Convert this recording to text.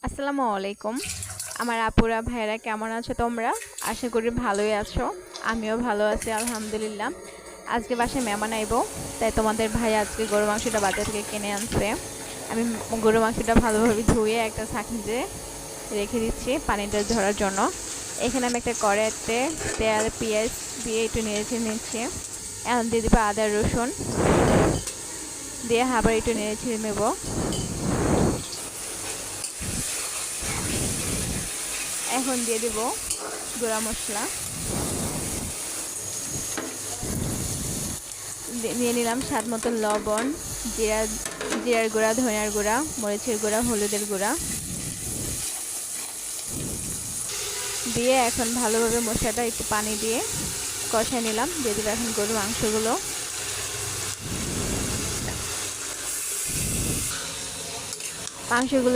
আসসালামু আলাইকুম। আমার আপুরা ভাইয়েরা কেমন আছো তোমরা? আশা করি ভালোই আছো। আমিও ভালো আছি আলহামদুলিল্লাহ। আজকে বাসায় মেহমান আইবো, তাই তোমাদের ভাই আজকে গরু মাংসটা বাজার থেকে কিনে আনছে। আমি গরু মাংসটা ভালোভাবে ধুয়ে একটা ছাঁকনিতে রেখে দিচ্ছি পানিটা ঝরার জন্য। এখানে আমি একটা কড়াইতে তেল পেঁয়াজ দিয়ে একটু নেড়ে নিচ্ছি। এখন দিয়ে দিব আদা রসুন, দিয়ে আবার একটু নেড়ে নেব। এখন দিয়ে দেব গুঁড়া মশলা, নিয়ে নিলাম স্বাদ মতো লবণ, জিরার গুঁড়া, ধনিয়ার গুঁড়া, মরিচের গুঁড়া, হলুদের গুঁড়া দিয়ে এখন ভালোভাবে মশলাটা একটু পানি দিয়ে কষায় নিলাম। দিয়ে দেবো এখন গরুর মাংসগুলো। মাংসগুলো